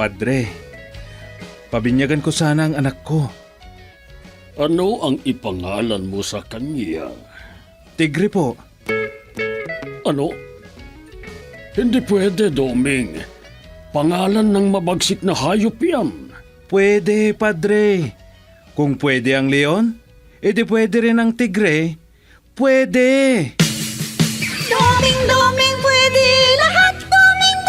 Padre, pabinyagan ko sana ang anak ko. Ano ang ipangalan mo sa kanya? Tigre po. Ano? Hindi pwede, Doming. Pangalan ng mabagsik na hayop yan. Pwede, Padre. Kung pwede ang leon, edi pwede rin ang tigre. Pwede! Doming pwede lahat. Doming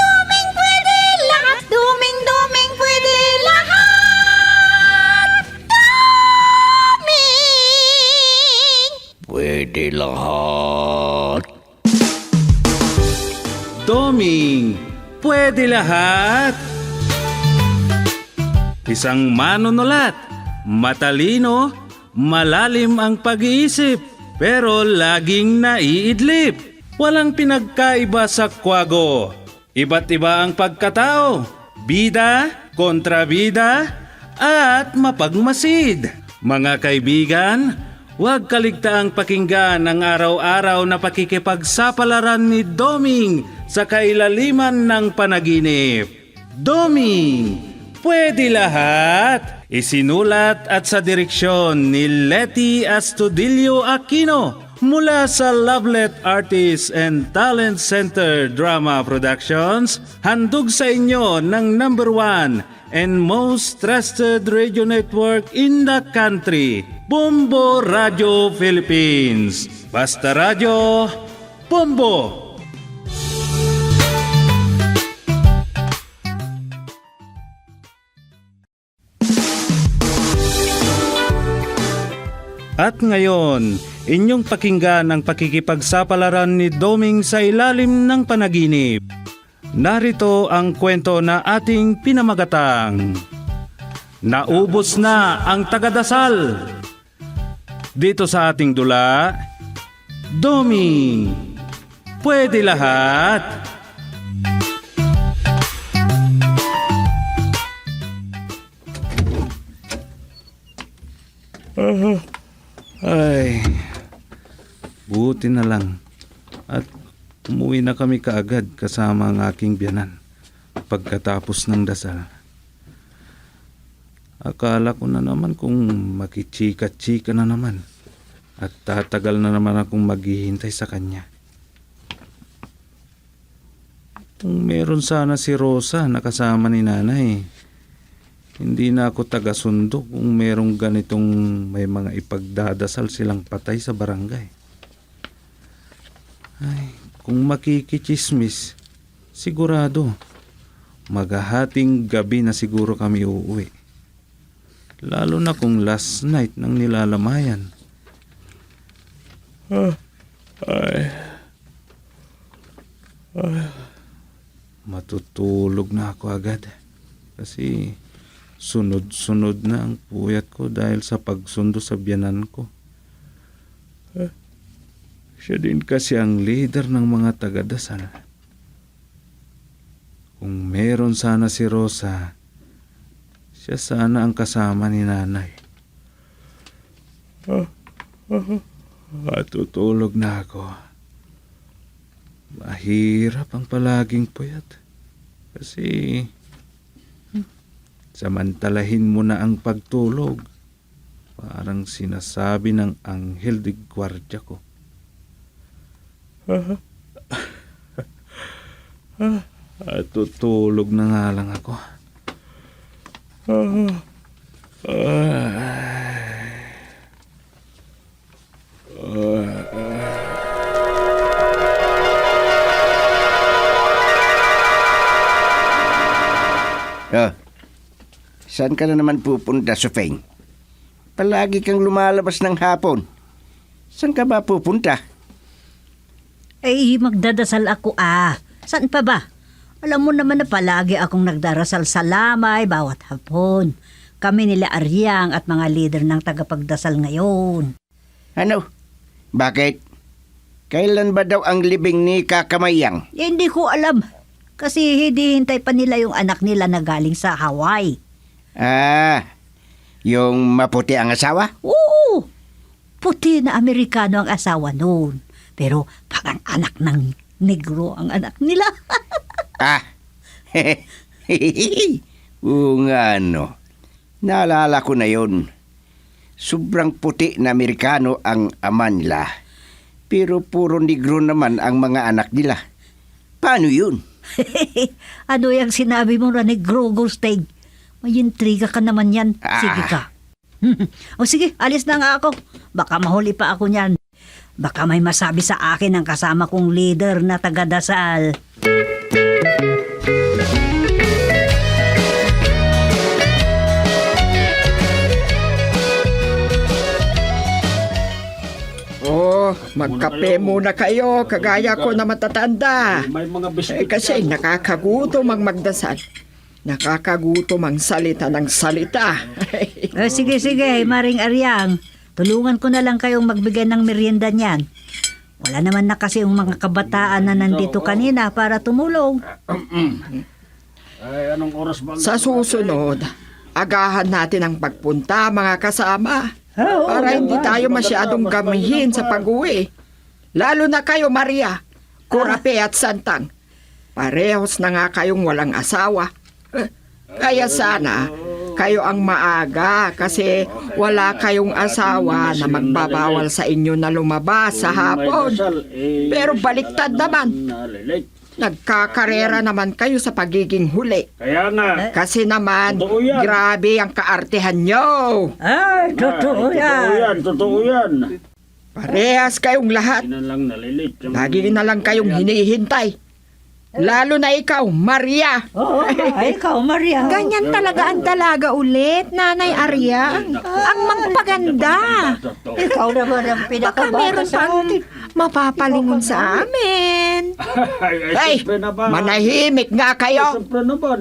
pwede lahat. Doming pwede lahat. Doming! Pwede lahat. Doming, pwede lahat. Isang manunulat, matalino, malalim ang pag-iisip, pero laging naiidlip. Walang pinagkaiba sa kwago. Iba't iba ang pagkatao, bida, kontrabida, at mapagmasid. Mga kaibigan, huwag kaligtaang pakinggan ang araw-araw na pakikipagsapalaran ni Doming sa kailaliman ng panaginip. Doming, pwede lahat. Isinulat at sa direksyon ni Letty Astudillo Aquino mula sa Lovelet Artists and Talent Center Drama Productions. Handog sa inyo ng #1 and most trusted radio network in the country, Bombo Radio Philippines. Basta Radio, Bombo! At ngayon, inyong pakinggan ang pakikipagsapalaran ni Doming sa ilalim ng panaginip. Narito ang kwento na ating pinamagatang. Naubos na ang tagadasal. Dito sa ating dula, Doming, pwede lahat. Ay, buti na lang at umuwi na kami kaagad kasama ang aking biyanan pagkatapos ng dasal. Akala ko na naman kung makichika-chika na naman at tatagal na naman akong maghihintay sa kanya. Kung meron sana si Rosa na kasama ni nanay, hindi na ako taga-sundo kung merong ganitong may mga ipagdadasal silang patay sa barangay. Ay, kung makikichismis, sigurado, maghahating gabi na siguro kami uuwi. Lalo na kung last night ng nilalamayan. Matutulog na ako agad kasi sunod-sunod na ang puyat ko dahil sa pagsundo sa biyanan ko. Siya din kasi ang leader ng mga tagadasal. Kung meron sana si Rosa, siya sana ang kasama ni nanay. Matutulog na ako. Mahirap ang palaging puyat. Kasi samantalahin mo na ang pagtulog. Parang sinasabi ng anghel de guardia ko. Tutulog na nga lang ako. Saan ka na naman pupunta, Sufeng? Palagi kang lumalabas ng hapon. Saan ka ba pupunta? Ay, magdadasal ako Saan pa ba? Alam mo naman na palagi akong nagdarasal sa lamay bawat hapon. Kami nila Aryang at mga leader ng tagapagdasal ngayon. Ano? Bakit? Kailan ba daw ang libing ni Kakamayang? Hindi ko alam. Kasi hintay pa nila yung anak nila na galing sa Hawaii. Yung maputi ang asawa? Oo! Puti na Amerikano ang asawa noon. Pero parang anak ng negro ang anak nila. Oo nga, ano. Naalala ko na yon. Sobrang puti na Amerikano ang ama nila. Pero puro negro naman ang mga anak nila. Paano yun? Ano yung sinabi mo na ni Grogo Steg? May intriga ka naman yan. Sige ka. O sige, alis na nga ako. Baka mahuli pa ako niyan. Baka may masabi sa akin ang kasama kong leader na taga-Dasal. Magkape muna kayo, kagaya ko na matatanda. May mga biskuit. Kasi nakakagutom ang magdasal. Nakakagutom ang salita ng salita. Sige, Maring Aryang. Tulungan ko na lang kayong magbigay ng merienda niyan. Wala naman na kasi yung mga kabataan na nandito kanina para tumulong. Ay, anong oras ba? Sa susunod, agahan natin ang pagpunta, mga kasama. Para hindi tayo masyadong gamihin sa pag-uwi. Lalo na kayo, Maria, Kurape at Santang. Parehos na nga kayong walang asawa. Kaya sana, kayo ang maaga kasi wala kayong asawa na magbabawal sa inyo na lumabas sa hapon. Pero baliktad naman. Nagkakarera naman kayo sa pagiging huli. Kaya nga. Kasi naman, Totoo yan. grabe ang kaartehan nyo. Ay, totoo yan. Totoo yan. Parehas kayong lahat. Hindi na lang nalilit. Lagi na lang kayong hinihintay. Lalo na ikaw, Maria. Oo, ay, ikaw, Maria. Ganyan talaga ang dalaga ulit, Nanay Arya. Ang magpaganda. Ikaw naman ang Baka pinakabata meron sa pang atin. mapapalingon sa amin. Hey, siyempre na ba? manahimik nga kayo. Siyempre naman.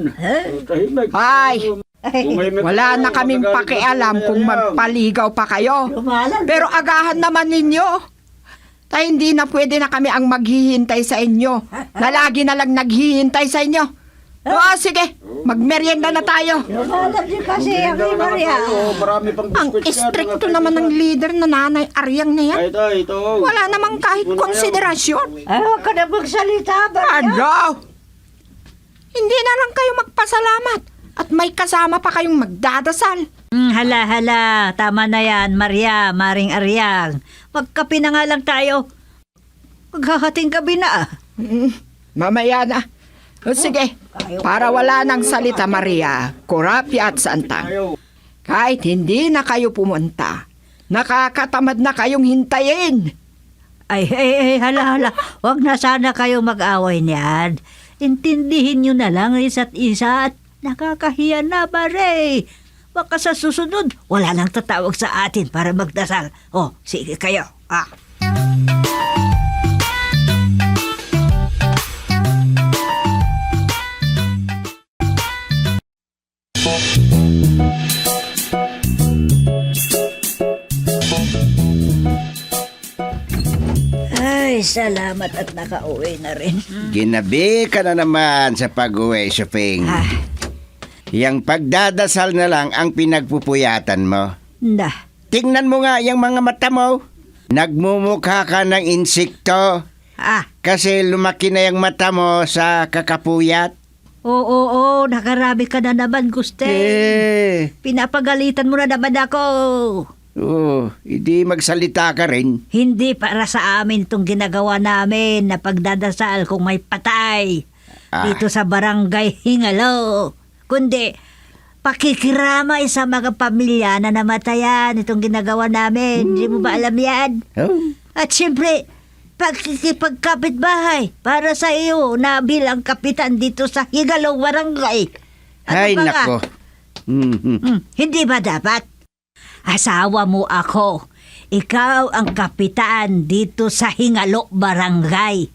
Tahimik. Ay, Tumahimik wala kayo, na kaming magagalit pakialam na kung kayo. magpaligaw pa kayo. Lumalan. Pero agahan naman ninyo. Tay, hindi na pwede na kami ang maghihintay sa inyo. Na lagi na lang naghihintay sa inyo. O, sige, magmerienda na tayo. Lumalan din kasi ang Maria. Marami pang Ang biskuit yan, istrikto mga naman ng leader na Nanay Aryang na yan. Ay, ito. Wala namang kahit konsiderasyon. Ay, huwag ka na magsalita, Maria. Ano? Hindi na lang kayo magpasalamat. At may kasama pa kayong magdadasal. Hala. Tama na yan, Maria, Maring Aryang. Magkape na nga lang tayo. Maghahating gabi na ah. Mamaya na. O, sige, para wala nang salita, Maria, Kurapi at Santang. Kahit hindi na kayo pumunta, nakakatamad na kayong hintayin. Ay, hala. Huwag na sana kayo mag-away niyan. Intindihin nyo na lang isa't isa at nakakahiya na, pare. Baka sa susunod, wala nang tatawag sa atin para magdasal. Oh, sige kayo. Ay, salamat at nakauwi na rin. Ginabi ka na naman sa pag-uwi, Sufing. Yang pagdadasal na lang ang pinagpupuyatan mo. Nah, Tingnan mo nga yung mga mata mo. Nagmumukha ka ng insekto. Kasi lumaki na yung mata mo sa kakapuyat. oo, nakarami ka na naman, Guste. Pinapagalitan mo na naman ako. Hindi magsalita ka rin. Hindi para sa amin itong ginagawa namin na pagdadasal kung may patay dito sa barangay Hingalo. Kundi, pakikiramay sa mga pamilya na namatayan itong ginagawa namin. Hindi mo ba alam yan? At siyempre, pagkikipagkapitbahay para sa iyo na bilang kapitan dito sa Hingalo Barangay. Ay, pa nga? nako. Hindi ba dapat? Asawa mo ako. Ikaw ang kapitan dito sa Hingalo Barangay.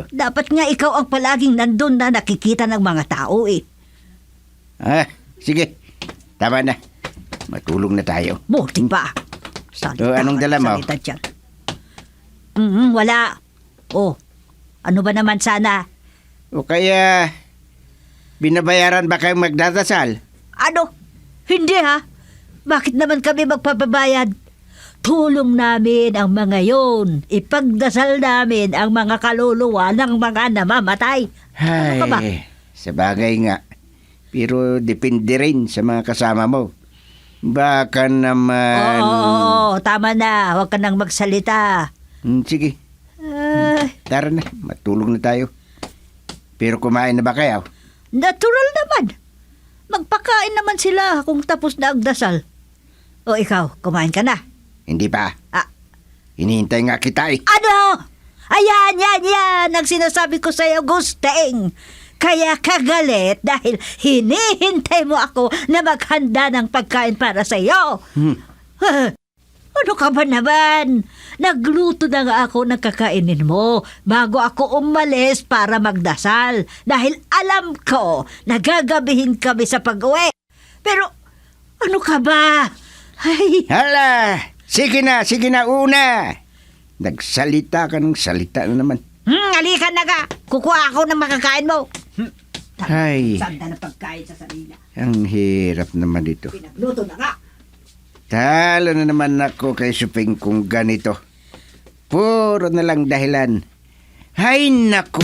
Dapat nga ikaw ang palaging nandun na nakikita ng mga tao eh. Sige. Tama na. Matulog na tayo. Buti pa. Salita anong ka dala ng mo? salita dyan. Wala. Ano ba naman sana? O kaya, binabayaran ba kayong magdadasal? Ano? Hindi ha? Bakit naman kami magpapabayad? Tulong namin ang mga yon. Ipagdasal namin ang mga kaluluwa ng mga namamatay. Ano ka ba? Sa bagay nga. Pero depende rin sa mga kasama mo. Baka naman... Oo, tama na. Huwag ka nang magsalita. Sige, Ay, tara na. Matulog na tayo. Pero kumain na ba kayo? natural naman. Magpakain naman sila kung tapos na ang dasal. O ikaw, kumain ka na. Hindi pa. Ah, Hinihintay nga kita eh. ano? Ayan, yan. Ang sinasabi ko sa'yo, Gusteng. Kaya kagalit dahil hinihintay mo ako na maghanda ng pagkain para sa'yo. Ano ka ba naman? Nagluto na nga ako ng kakainin mo bago ako umalis para magdasal dahil alam ko na gagabihin kami sa pag-uwi. Pero ano ka ba? Ay, Hala! Sige na, una! Nagsalita ka ng salita na naman. halika na ka. Kukuha ako ng makakain mo. Ay, Sanda na pagkain sa sarila. ang hirap naman dito. Pinagluto na nga. Talo na naman ako kay Suping kung ganito. Puro na lang dahilan. Hay naku!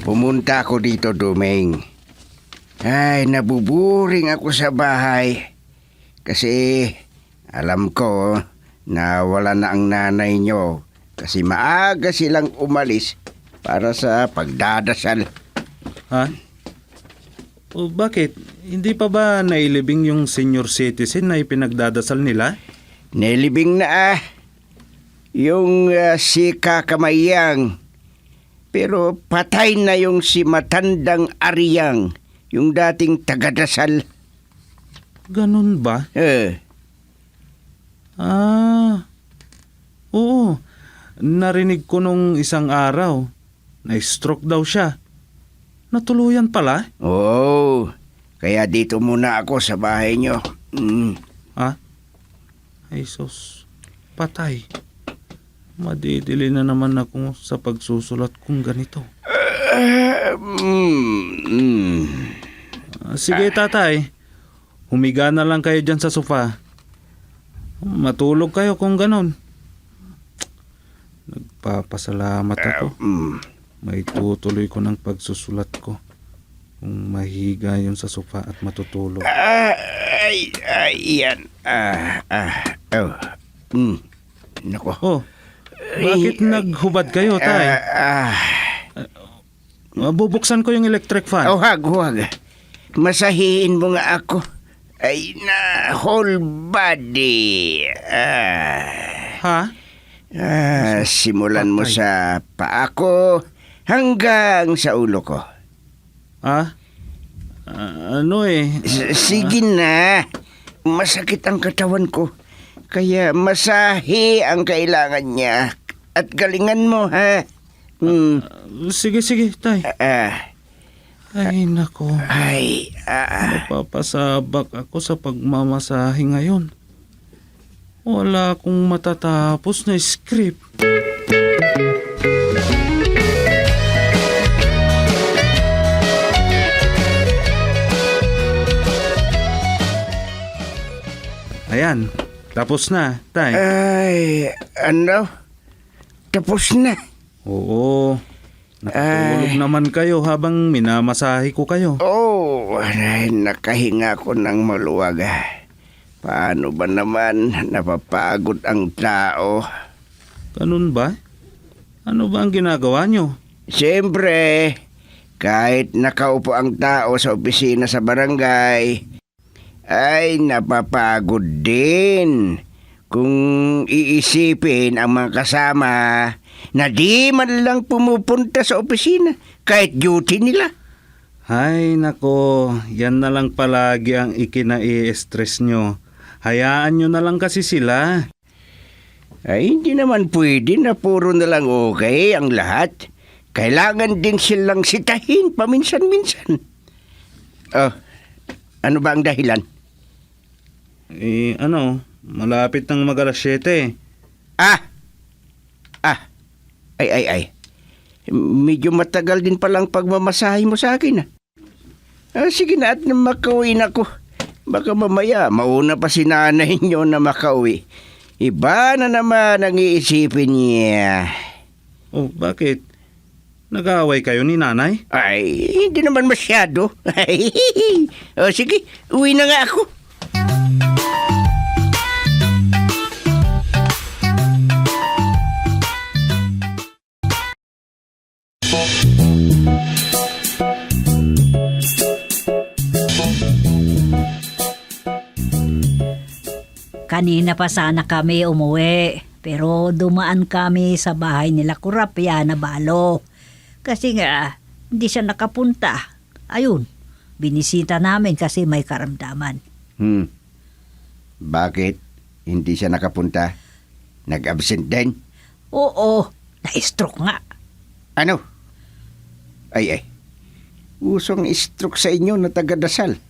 Pumunta ako dito, Dumeng. Ay, nabuburing ako sa bahay. Kasi alam ko na wala na ang nanay nyo. Kasi maaga silang umalis para sa pagdadasal. Ha? O bakit? Hindi pa ba nailibing yung senior citizen na ipinagdadasal nila? Nilibing na yung si Kakamayang. Pero patay na yung si Matandang Ariyang, yung dating tagadasal. Ganun ba? Oo. Narinig ko nung isang araw. Na-stroke daw siya. Natuluyan pala? Oo, kaya dito muna ako sa bahay nyo. Ha? Ay sus, patay. Madidili na naman ako sa pagsusulat kung ganito. Sige tatay, humiga na lang kayo dyan sa sofa. Matulog kayo kung ganon. Nagpapasalamat ako. May tutuloy ko ng pagsusulat ko. Kung mahiga yun sa sofa at matutulog. Yan. Nako. Oh, bakit naghubad kayo, tay? Bubuksan ko yung electric fan. Huwag. Masahiin mo nga ako. Ay na, whole body. Ha? Simulan mo sa paa ko hanggang sa ulo ko. Ano eh? Sige na. Masakit ang katawan ko. Kaya masahe ang kailangan niya. At galingan mo, ha? Sige, tay. Ay, nako. Napapasabak ako sa pagmamasahe ngayon. Wala akong matatapos na script. Ayan, tapos na, tay. Ay, ano? Tapos na. Oo. Natulog naman kayo habang minamasahe ko kayo. Ay, nakahinga ko ng maluwag. Paano ba naman napapagod ang tao? Ganun ba? Ano ba ang ginagawa nyo? Siyempre, kahit nakaupo ang tao sa opisina sa barangay, ay napapagod din kung iisipin ang mga kasama na di man lang pumupunta sa opisina kahit duty nila. Ay, nako, yan na lang palagi ang ikinai-stress nyo. Hayaan nyo na lang kasi sila. Ay, hindi naman pwede na puro na lang okay ang lahat. Kailangan din silang sitahin paminsan-minsan. Ano ba ang dahilan? Malapit ng mag-alas 7. Ay. Medyo matagal din palang pagmamasahe mo sa akin. Sige na at makauwi na ako. Baka mamaya mauna pa si nanay nyo na makauwi. Iba na naman ang iisipin niya. Oh, bakit? Nag-aaway kayo ni nanay? Ay, hindi naman masyado. O sige, uwi na nga ako. Kanina pa sana kami umuwi, pero dumaan kami sa bahay nila Kurapya na Balo. Kasi nga, hindi siya nakapunta. Ayun, binisita namin kasi may karamdaman. Bakit hindi siya nakapunta? Nag-absent din? Oo, na-stroke nga. Ano? Ay. Usong stroke sa inyo na taga-Dasal.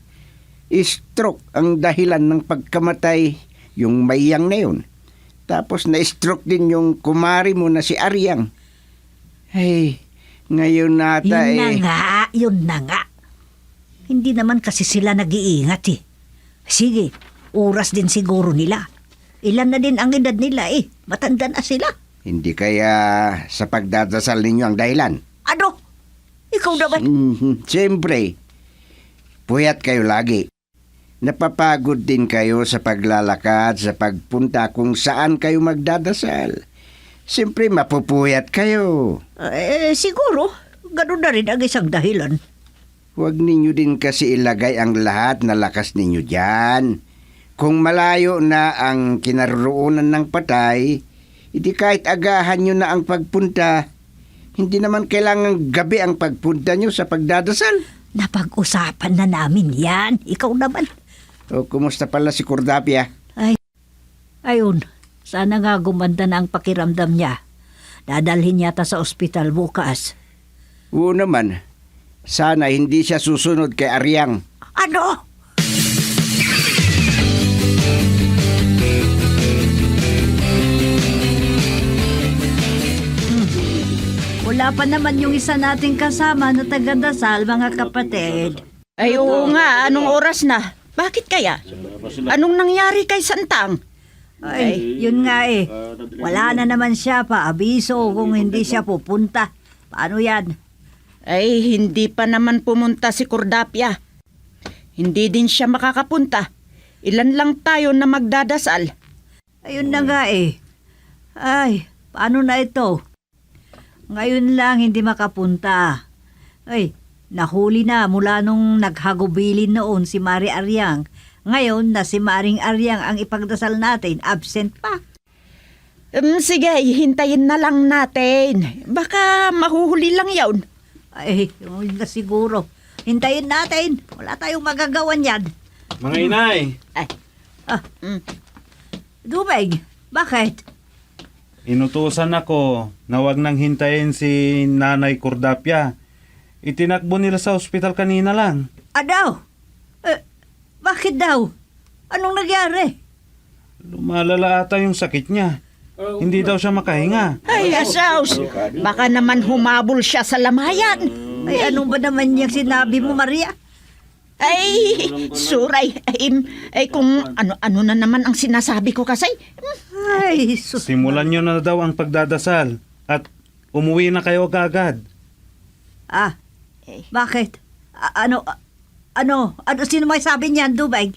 Stroke ang dahilan ng pagkamatay yung mayang na yun. Tapos na-stroke din yung kumari mo na si Aryang. Ay, ngayon nata Yun na nga. Hindi naman kasi sila nag-iingat eh. Sige, oras din siguro nila. Ilan na din ang edad nila eh. Matanda na sila. Hindi kaya sa pagdadasal ninyo ang dahilan? Ano? Ikaw naman? Siyempre, puyat kayo lagi. Napapagod din kayo sa paglalakad, sa pagpunta kung saan kayo magdadasal. Siyempre, mapupuyat kayo. Siguro. Ganun na rin ang isang dahilan. Huwag ninyo din kasi ilagay ang lahat na lakas ninyo dyan. Kung malayo na ang kinaroroonan ng patay, hindi kahit agahan nyo na ang pagpunta, hindi naman kailangang gabi ang pagpunta nyo sa pagdadasal. Napag-usapan na namin yan. Ikaw naman. O, kumusta pala si Cordapia? Ayun, sana nga gumanda na ang pakiramdam niya. Dadalhin yata sa ospital bukas. Oo naman. Sana hindi siya susunod kay Aryang. Ano? Wala pa naman yung isa nating kasama na taga-Dasal, mga kapatid. Ay, oo nga. Anong oras na? Bakit kaya? Anong nangyari kay Santang? Ay, yun nga eh. Wala na naman siya pa abiso kung hindi siya pupunta. Paano yan? Ay, hindi pa naman pumunta si Cordapia. Hindi din siya makakapunta. Ilan lang tayo na magdadasal. Ayun na nga eh. Ay, paano na ito? Ngayon lang hindi makapunta. Ay, nahuli na mula nung naghagubilin noon si Mari Aryang. Ngayon na si Maring Aryang ang ipagdasal natin, absent pa. Sige, hintayin na lang natin. Baka mahuhuli lang yawn. Ay, yun na siguro. Hintayin natin. Wala tayong magagawan yan. Mga inay, Dumeng, bakit? inutusan ako na wag nang hintayin si Nanay Cordapia. Itinakbo nila sa ospital kanina lang. Ano? Bakit daw? Anong nangyari? Lumalala ata yung sakit niya. Hindi daw siya makahinga. Ay, asaws. Baka naman humabol siya sa lamayan. Ay, ano ba naman yung sinabi mo, Maria? Ay, suray. Ay, kung ano na naman ang sinasabi ko kasi. Ay, sus. Simulan nyo na daw ang pagdadasal at umuwi na kayo agad. Bakit? Ano sino may sabi niyan, Dubay?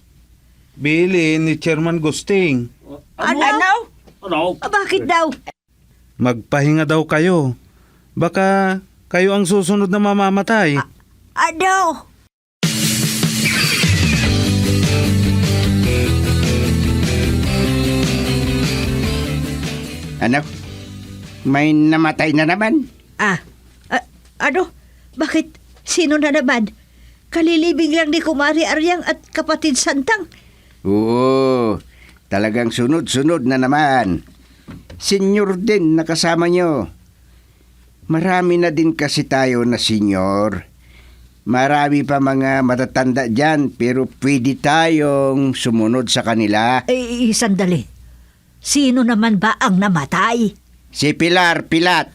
Bili ni Chairman Gusting. Ano? Bakit daw? Magpahinga daw kayo. Baka kayo ang susunod na mamamatay. Ano? Ano? May namatay na naman? Ano? Bakit? Sino na naman? Kalilibing lang ni Kumari Aryang at kapatid Santang. Oo, talagang sunod-sunod na naman. Senyor din na kasama nyo. Marami na din kasi tayo na senyor. Marami pa mga matatanda dyan pero pwede tayong sumunod sa kanila. Sandali. Sino naman ba ang namatay? Si Pilar Pilat.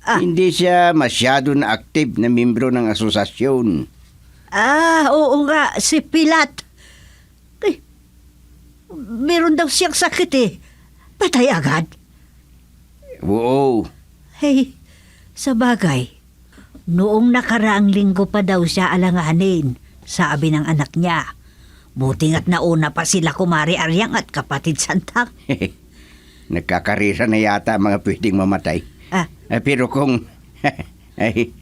Hindi siya masyado na active na membro ng asosasyon. Oo nga, si Pilat. Meron daw siyang sakit eh. Patay agad? Oo. Hey, sa bagay, noong nakaraang linggo pa daw siya alanganin, sabi ng anak niya. Buti nga't nauna pa sila Kumari Aryang at kapatid Santang. Nagkakarira na yata ang mga pwedeng mamatay. Ah, Pero kung... ay,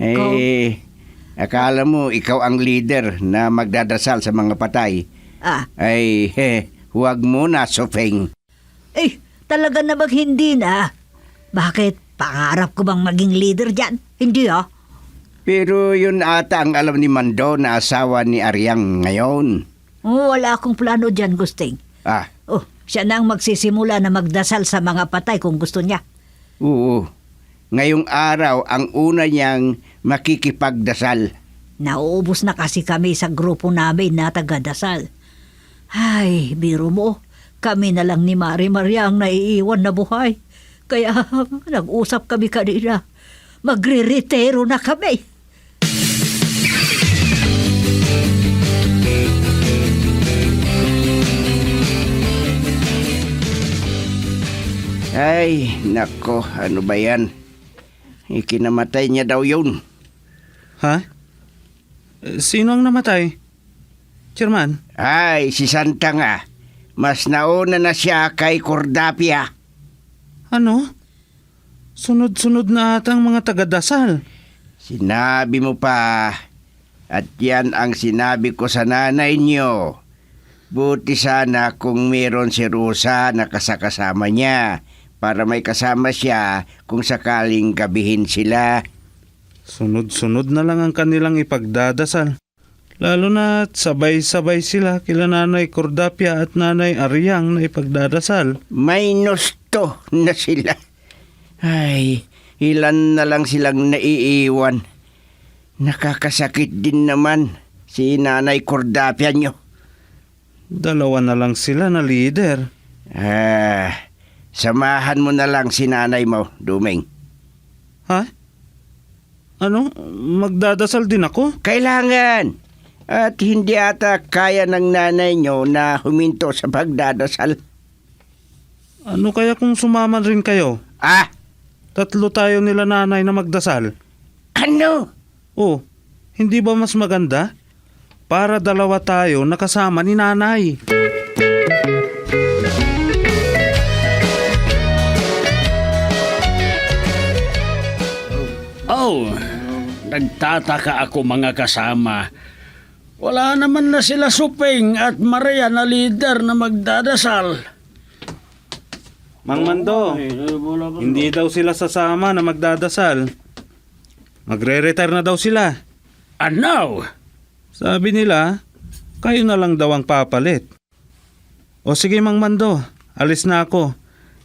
Ikaw? akala mo ikaw ang leader na magdadasal sa mga patay. Ay, huwag mo na, Sopeng. Talaga namang hindi na. Bakit? Pangarap ko bang maging leader dyan? Hindi Pero yun ata ang alam ni Mando na asawa ni Aryang ngayon. Wala akong plano dyan, Gusting. Ah, Siya na ang magsisimula na magdasal sa mga patay kung gusto niya. oo. Ngayong araw ang una niyang makikipagdasal. Nauubos na kasi kami sa grupo namin na taga-dasal. Ay, biro mo, kami na lang ni Maria ang naiiwan na buhay. Kaya nag-usap kami kanina. Magre-retero na kami. Ay, nako, ano ba yan? Ikinamatay niya daw yun. Ha? Sino ang namatay? Chairman? Ay, si Santa nga. Mas nauna na siya kay Cordapia. Ano? Sunod-sunod na ata ang mga taga-dasal. Sinabi mo pa. At yan ang sinabi ko sa nanay niyo. Buti sana kung meron si Rosa na kasama niya para may kasama siya kung sakaling gabihin sila. Sunod-sunod na lang ang kanilang ipagdadasal. Lalo na sabay-sabay sila kila Nanay Cordapia at Nanay Aryang na ipagdadasal. May nosto na sila. Ay, ilan na lang silang naiiwan. Nakakasakit din naman si Nanay Cordapia nyo. Dalawa na lang sila na leader. Samahan mo na lang si nanay mo, Dumeng. Ha? Ano? Magdadasal din ako? Kailangan. At hindi ata kaya ng nanay nyo na huminto sa pagdadasal. Ano kaya kung sumama rin kayo? Tatlo tayo nila nanay na magdasal. Ano? Hindi ba mas maganda? Para dalawa tayo nakasama ni nanay. Nagtataka ako mga kasama. Wala naman na sila Supeng at Maria na leader na magdadasal. Mang Mando, hindi daw sila sasama na magdadasal. Magre-retire na daw sila. Ano? Sabi nila, kayo na lang daw ang papalit. O sige Mang Mando, alis na ako.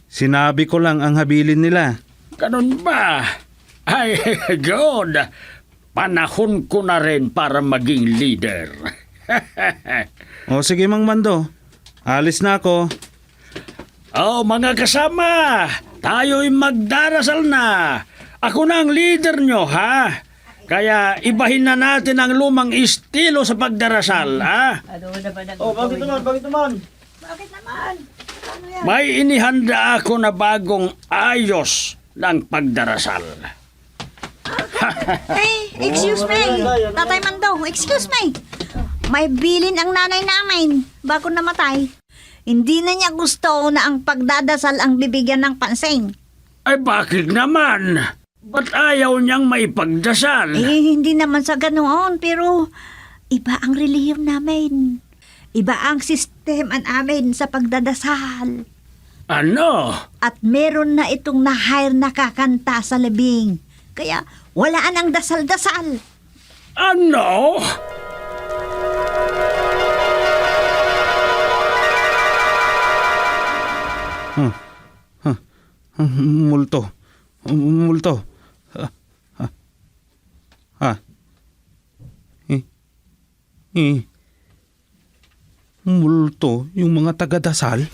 Sinabi ko lang ang habilin nila. Ganun ba? Ay, good. Panahon ko na rin para maging leader. O sige Mang Mando, alis na ako. Mga kasama, tayo'y magdarasal na. Ako na ang leader nyo, ha? Kaya ibahin na natin ang lumang estilo sa pagdarasal, ha? Bakit naman? May inihanda ako na bagong ayos ng pagdarasal. Excuse me, Tatay Mando, excuse me. May bilin ang nanay namin bago namatay. Hindi na niya gusto na ang pagdadasal ang bibigyan ng pansin. Ay bakit naman? Ba't ayaw niyang maipagdasal? Hindi naman sa ganoon, pero iba ang relihiyon namin. Iba ang sistema namin sa pagdadasal. Ano? At meron na itong na-hire na kakanta sa labing. Kaya walaan ang dasal-dasal. Ano? Multo. Multo. Multo yung mga taga-dasal.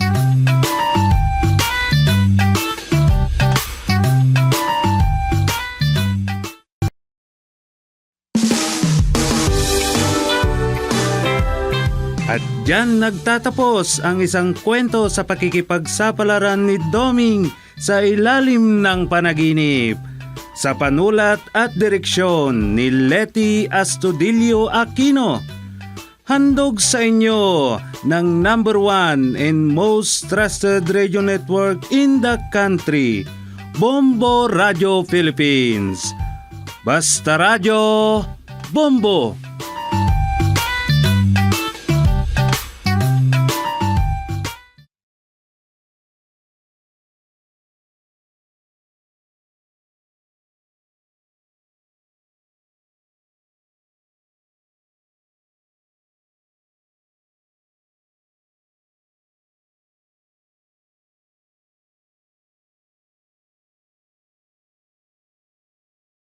At Diyan nagtatapos ang isang kwento sa pakikipagsapalaran ni Doming sa ilalim ng panaginip. Sa panulat at direksyon ni Leti Astudillo Aquino. Handog sa inyo ng #1 and most trusted radio network in the country, Bombo Radio Philippines. Basta Radio, Bombo!